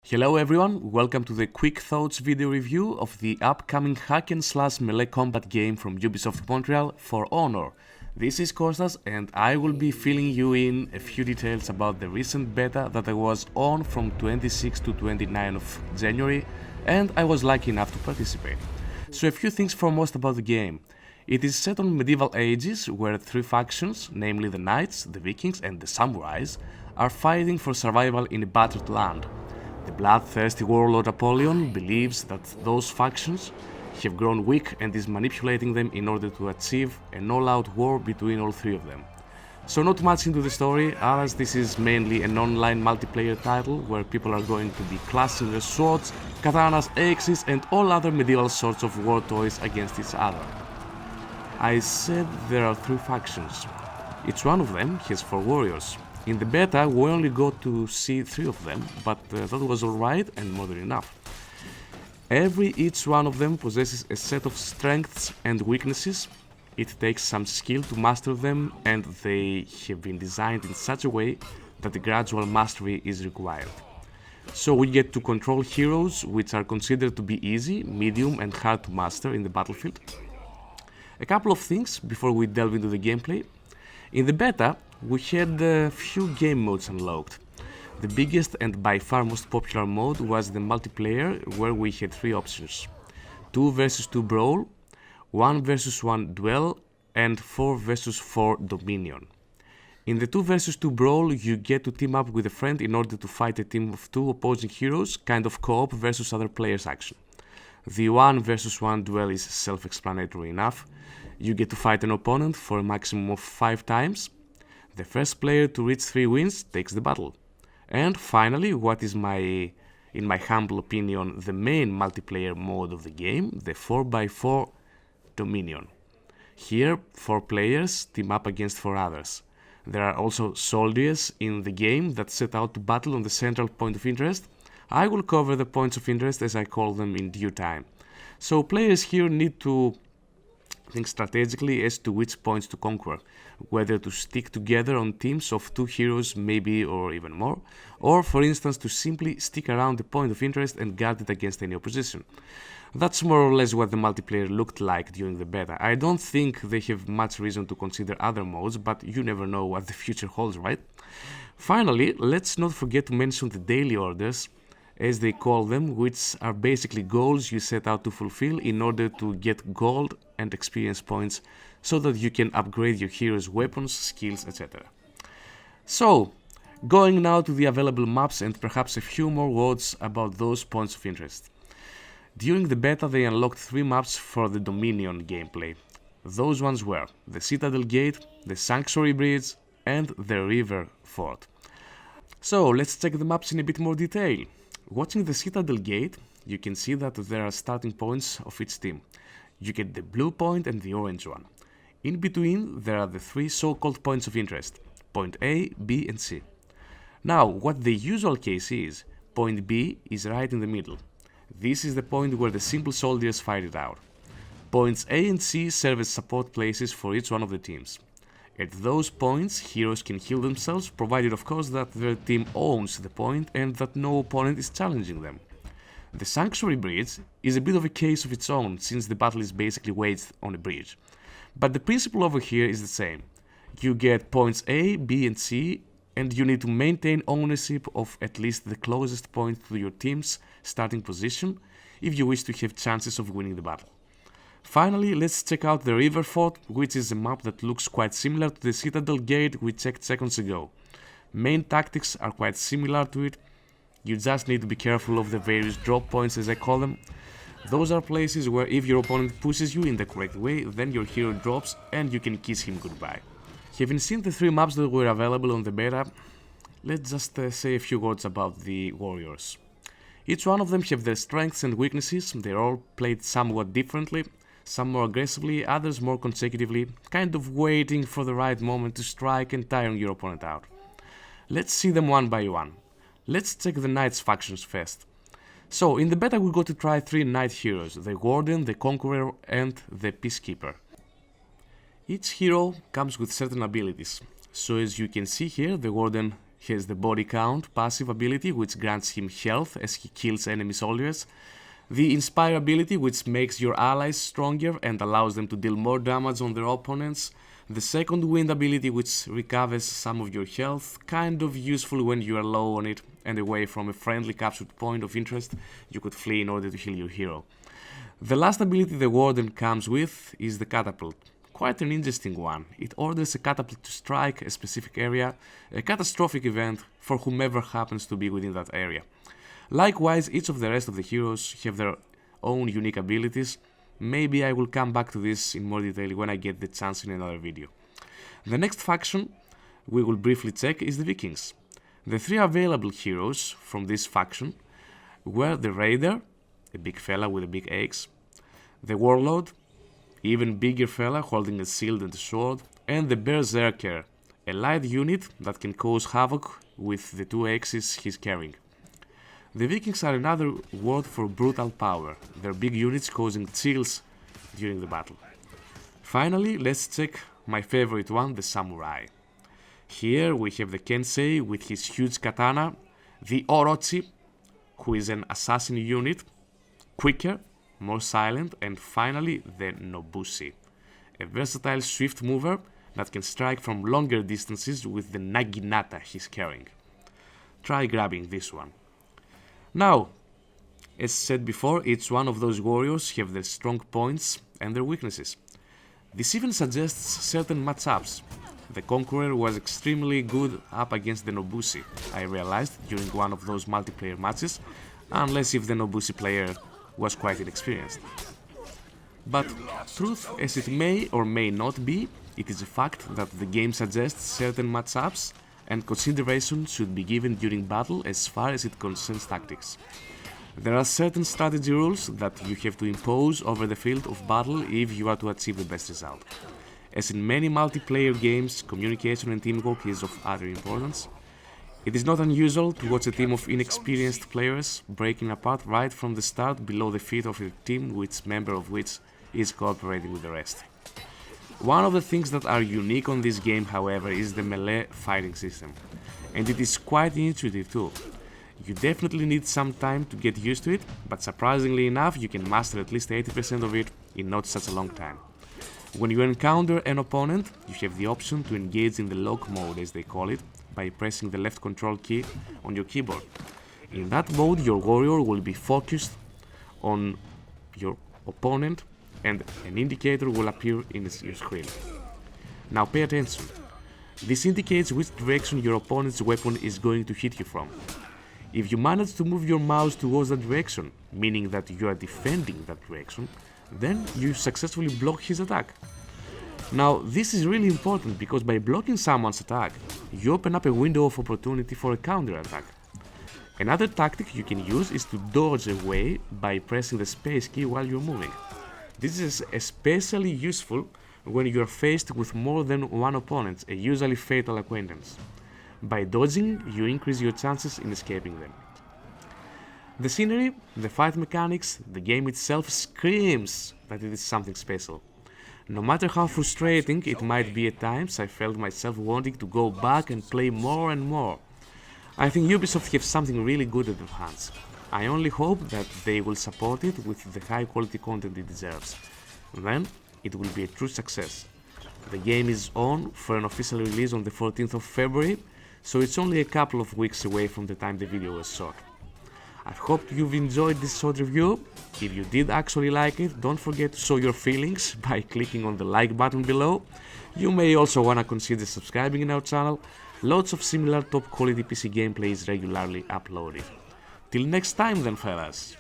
Hello everyone, welcome to the Quick Thoughts video review of the upcoming hack and slash melee combat game from Ubisoft Montreal, For Honor. This is Kostas and I will be filling you in a few details about the recent beta that I was on from 26 to 29 of January, and I was lucky enough to participate. So a few things foremost about the game. It is set on medieval ages where three factions, namely the knights, the vikings and the samurais, are fighting for survival in a battered land. The bloodthirsty warlord Apollyon believes that those factions have grown weak and is manipulating them in order to achieve an all-out war between all three of them. So not much into the story, as this is mainly an online multiplayer title where people are going to be clashing their swords, katanas, axes and all other medieval sorts of war toys against each other. I said there are three factions. Each one of them has 4 warriors. In the beta we only got to see 3 of them, but that was alright and more than enough. Each one of them possesses a set of strengths and weaknesses. It takes some skill to master them, and they have been designed in such a way that the gradual mastery is required. So we get to control heroes which are considered to be easy, medium and hard to master in the battlefield. A couple of things before we delve into the gameplay. In the beta we had a few game modes unlocked. The biggest and by far most popular mode was the multiplayer, where we had 3 options: 2 vs 2 brawl, 1 vs 1 duel and 4 vs 4 dominion. In the 2 vs 2 brawl you get to team up with a friend in order to fight a team of 2 opposing heroes, kind of co-op versus other players action. The 1 vs 1 duel is self-explanatory enough. You get to fight an opponent for a maximum of 5 times. The first player to reach 3 wins takes the battle. And finally, what is in my humble opinion, the main multiplayer mode of the game, the 4x4 Dominion. Here, 4 players team up against 4 others. There are also soldiers in the game that set out to battle on the central point of interest. I will cover the points of interest as I call them in due time. So players here need to think strategically as to which points to conquer, whether to stick together on teams of 2 heroes maybe or even more, or for instance to simply stick around the point of interest and guard it against any opposition. That's more or less what the multiplayer looked like during the beta. I don't think they have much reason to consider other modes, but you never know what the future holds, right? Finally, let's not forget to mention the daily orders, as they call them, which are basically goals you set out to fulfill in order to get gold and experience points so that you can upgrade your hero's weapons, skills, etc. So, going now to the available maps and perhaps a few more words about those points of interest. During the beta they unlocked 3 maps for the Dominion gameplay. Those ones were the Citadel Gate, the Sanctuary Bridge and the River Fort. So let's check the maps in a bit more detail. Watching the Citadel Gate, you can see that there are starting points of each team. You get the blue point and the orange one. In between there are the 3 so-called points of interest, point A, B and C. Now, what the usual case is, point B is right in the middle. This is the point where the simple soldiers fight it out. Points A and C serve as support places for each one of the teams. At those points, heroes can heal themselves, provided of course that their team owns the point and that no opponent is challenging them. The Sanctuary Bridge is a bit of a case of its own, since the battle is basically waged on a bridge. But the principle over here is the same. You get points A, B and C, and you need to maintain ownership of at least the closest point to your team's starting position if you wish to have chances of winning the battle. Finally, let's check out the River Fort, which is a map that looks quite similar to the Citadel Gate we checked seconds ago. Main tactics are quite similar to it. You just need to be careful of the various drop points, as I call them. Those are places where if your opponent pushes you in the correct way, then your hero drops and you can kiss him goodbye. Having seen the 3 maps that were available on the beta, let's just say a few words about the warriors. Each one of them have their strengths and weaknesses. They're all played somewhat differently. Some more aggressively, others more consecutively, kind of waiting for the right moment to strike and tiring your opponent out. Let's see them one by one. Let's check the Knights factions first. So, in the beta we got to try 3 Knight heroes, the Warden, the Conqueror and the Peacekeeper. Each hero comes with certain abilities, so as you can see here, the Warden He has the body count passive ability, which grants him health as he kills enemy soldiers, the inspire ability, which makes your allies stronger and allows them to deal more damage on their opponents, the second wind ability, which recovers some of your health, kind of useful when you are low on it and away from a friendly captured point of interest you could flee in order to heal your hero. The last ability the Warden comes with is the catapult. Quite an interesting one. It orders a catapult to strike a specific area, a catastrophic event for whomever happens to be within that area. Likewise, each of the rest of the heroes have their own unique abilities. Maybe I will come back to this in more detail when I get the chance in another video. The next faction we will briefly check is the Vikings. The three available heroes from this faction were the Raider, a big fella with a big axe, the Warlord, even bigger fella holding a shield and a sword, and the Berserker, a light unit that can cause havoc with the two axes he's carrying. The Vikings are another word for brutal power, their big units causing chills during the battle. Finally, let's check my favorite one, the Samurai. Here we have the Kensei with his huge katana, the Orochi, who is an assassin unit, quicker, more silent, and finally the Nobushi, a versatile swift mover that can strike from longer distances with the Naginata he's carrying. Try grabbing this one. Now, as said before, each one of those warriors have their strong points and their weaknesses. This even suggests certain matchups. The Conqueror was extremely good up against the Nobushi, I realized during one of those multiplayer matches, unless if the Nobushi player was quite inexperienced. But truth as it may or may not be, it is a fact that the game suggests certain matchups and consideration should be given during battle as far as it concerns tactics. There are certain strategy rules that you have to impose over the field of battle if you are to achieve the best result. As in many multiplayer games, communication and teamwork is of utter importance. It is not unusual to watch a team of inexperienced players breaking apart right from the start below the feet of a team which member of which is cooperating with the rest. One of the things that are unique on this game, however, is the melee fighting system, and it is quite intuitive too. You definitely need some time to get used to it, but surprisingly enough you can master at least 80% of it in not such a long time. When you encounter an opponent, you have the option to engage in the lock mode, as they call it, by pressing the left control key on your keyboard. In that mode, your warrior will be focused on your opponent and an indicator will appear in your screen. Now pay attention. This indicates which direction your opponent's weapon is going to hit you from. If you manage to move your mouse towards that direction, meaning that you are defending that direction, then you successfully block his attack. Now, this is really important because by blocking someone's attack, you open up a window of opportunity for a counter-attack. Another tactic you can use is to dodge away by pressing the space key while you're moving. This is especially useful when you are faced with more than one opponent, a usually fatal acquaintance. By dodging, you increase your chances in escaping them. The scenery, the fight mechanics, the game itself screams that it is something special. No matter how frustrating it might be at times, I felt myself wanting to go back and play more and more. I think Ubisoft have something really good at their hands. I only hope that they will support it with the high quality content it deserves. Then it will be a true success. The game is on for an official release on the 14th of February, so it's only a couple of weeks away from the time the video was shot. I hope you've enjoyed this short review. If you did actually like it, don't forget to show your feelings by clicking on the like button below. You may also wanna consider subscribing in our channel. Lots of similar top quality PC gameplay is regularly uploaded. Till next time then, fellas.